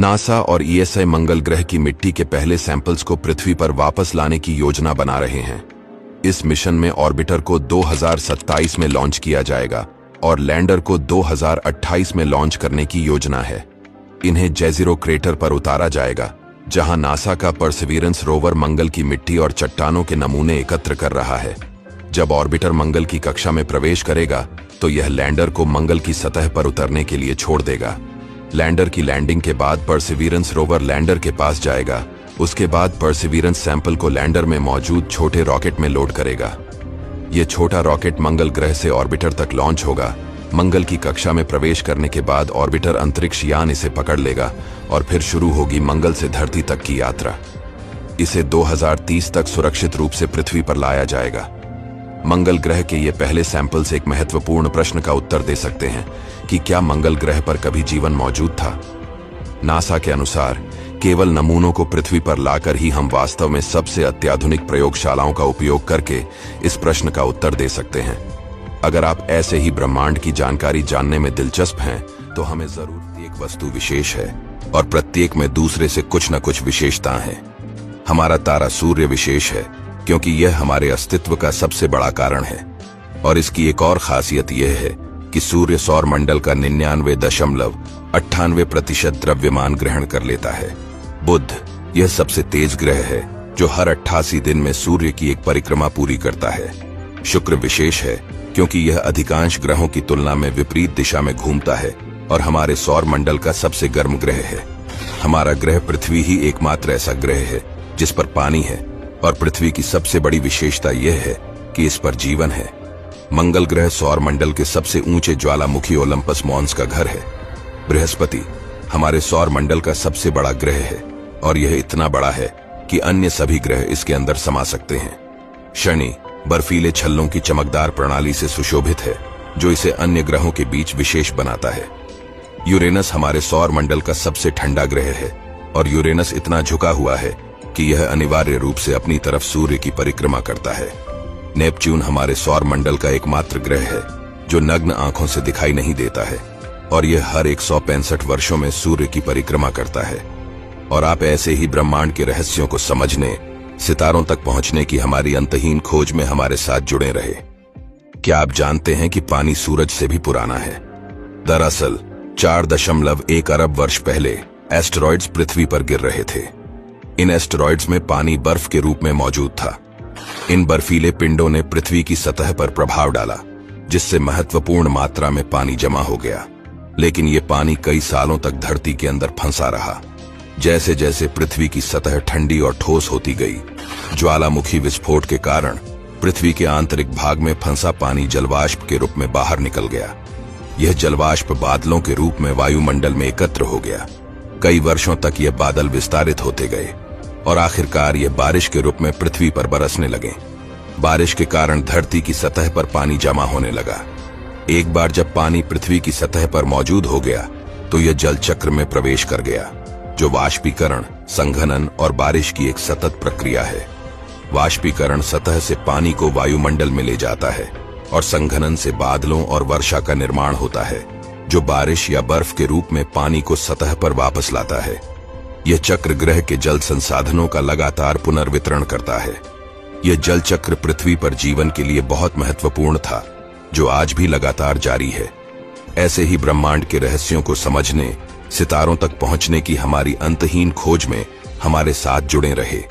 NASA और ESI मंगल ग्रह की मिट्टी के पहले सैंपल्स को पृथ्वी पर वापस लाने की योजना बना रहे हैं। इस मिशन में ऑर्बिटर को 2027 में लॉन्च किया जाएगा और लैंडर को 2028 में लॉन्च करने की योजना है। इन्हें जेज़ीरो क्रेटर पर उतारा जाएगा, जहां नासा का परसिवियरेंस रोवर मंगल की मिट्टी और चट्टानों के नमूने एकत्र कर रहा है। जब ऑर्बिटर मंगल की कक्षा में प्रवेश करेगा तो यह लैंडर को मंगल की सतह पर उतरने के लिए छोड़ देगा। लैंडर की लैंडिंग के बाद परसिवियरेंस रोवर लैंडर के पास जाएगा। उसके बाद परसिवियरेंस सैंपल को लैंडर में मौजूद छोटे रॉकेट में लोड करेगा। यह छोटा रॉकेट मंगल ग्रह से ऑर्बिटर तक लॉन्च होगा। मंगल की कक्षा में प्रवेश करने के बाद ऑर्बिटर अंतरिक्ष यान इसे पकड़ लेगा और फिर शुरू होगी मंगल से धरती तक की यात्रा। इसे 2030 तक सुरक्षित रूप से पृथ्वी पर लाया जाएगा। मंगल ग्रह के ये पहले सैंपल्स एक महत्वपूर्ण प्रश्न का उत्तर दे सकते हैं कि क्या मंगल ग्रह पर कभी जीवन मौजूद था। नासा के अनुसार केवल नमूनों को पृथ्वी पर लाकर ही हम वास्तव में सबसे अत्याधुनिक प्रयोगशालाओं का उपयोग करके इस प्रश्न का उत्तर दे सकते हैं। अगर आप ऐसे ही ब्रह्मांड की जानकारी जानने में दिलचस्प हैं तो हमें जरूर एक वस्तु विशेष है और प्रत्येक में दूसरे से कुछ न कुछ विशेषताएं हैं। हमारा तारा सूर्य विशेष है क्योंकि यह हमारे अस्तित्व का सबसे बड़ा कारण है, और इसकी एक और खासियत यह है कि सूर्य सौर मंडल का 99.98% द्रव्यमान ग्रहण कर लेता है। बुध यह सबसे तेज ग्रह है जो हर 88 दिन में सूर्य की एक परिक्रमा पूरी करता है। शुक्र विशेष है क्योंकि यह अधिकांश ग्रहों की तुलना में विपरीत दिशा में घूमता है और हमारे सौर मंडल का सबसे गर्म ग्रह है। हमारा ग्रह पृथ्वी ही एकमात्र ऐसा ग्रह है जिस पर पानी है, और पृथ्वी की सबसे बड़ी विशेषता यह है कि इस पर जीवन है। मंगल ग्रह सौर मंडल के सबसे ऊंचे ज्वालामुखी ओलंपस मॉन्स का घर है। बृहस्पति हमारे सौर मंडल का सबसे बड़ा ग्रह है और यह इतना बड़ा है कि अन्य सभी ग्रह इसके अंदर समा सकते हैं। शनि बर्फीले छल्लों की चमकदार प्रणाली से सुशोभित है जो इसे अन्य ग्रहों के बीच विशेष बनाता है। यूरेनस हमारे सौर मंडल का सबसे ठंडा ग्रह है और यूरेनस इतना झुका हुआ है कि यह अनिवार्य रूप से अपनी तरफ सूर्य की परिक्रमा करता है। नेपच्यून हमारे सौर मंडल का एकमात्र ग्रह है जो नग्न आंखों से दिखाई नहीं देता है और यह हर 165 वर्षों में सूर्य की परिक्रमा करता है। और आप ऐसे ही ब्रह्मांड के रहस्यों को समझने, सितारों तक पहुंचने की हमारी अंतहीन खोज में हमारे साथ जुड़े रहे। क्या आप जानते हैं कि पानी सूरज से भी पुराना है? दरअसल 4.1 अरब वर्ष पहले एस्टेरॉइड्स पृथ्वी पर गिर रहे थे। इन एस्टेरॉइड्स में पानी बर्फ के रूप में मौजूद था। इन बर्फीले पिंडों ने पृथ्वी की सतह पर प्रभाव डाला, जिससे महत्वपूर्ण मात्रा में पानी जमा हो गया। लेकिन ये पानी कई सालों तक धरती के अंदर फंसा रहा। जैसे जैसे पृथ्वी की सतह ठंडी और ठोस होती गई, ज्वालामुखी विस्फोट के कारण पृथ्वी के आंतरिक भाग में फंसा पानी जलवाष्प के रूप में बाहर निकल गया। यह जलवाष्प बादलों के रूप में वायुमंडल में एकत्र हो गया। कई वर्षों तक ये बादल विस्तारित होते गए और आखिरकार ये बारिश के रूप में पृथ्वी पर बरसने लगे। बारिश के कारण धरती की सतह पर पानी जमा होने लगा। एक बार जब पानी पृथ्वी की सतह पर मौजूद हो गया तो यह जल चक्र में प्रवेश कर गया, जो वाष्पीकरण, संघनन और बारिश की एक सतत प्रक्रिया है। वाष्पीकरण सतह से पानी को वायुमंडल में ले जाता है और संघनन से बादलों और वर्षा का निर्माण होता है, जो बारिश या बर्फ के रूप में पानी को सतह पर वापस लाता है। यह चक्र ग्रह के जल संसाधनों का लगातार पुनर्वितरण करता है। यह जल चक्र पृथ्वी पर जीवन के लिए बहुत महत्वपूर्ण था, जो आज भी लगातार जारी है। ऐसे ही ब्रह्मांड के रहस्यों को समझने, सितारों तक पहुंचने की हमारी अंतहीन खोज में हमारे साथ जुड़े रहे।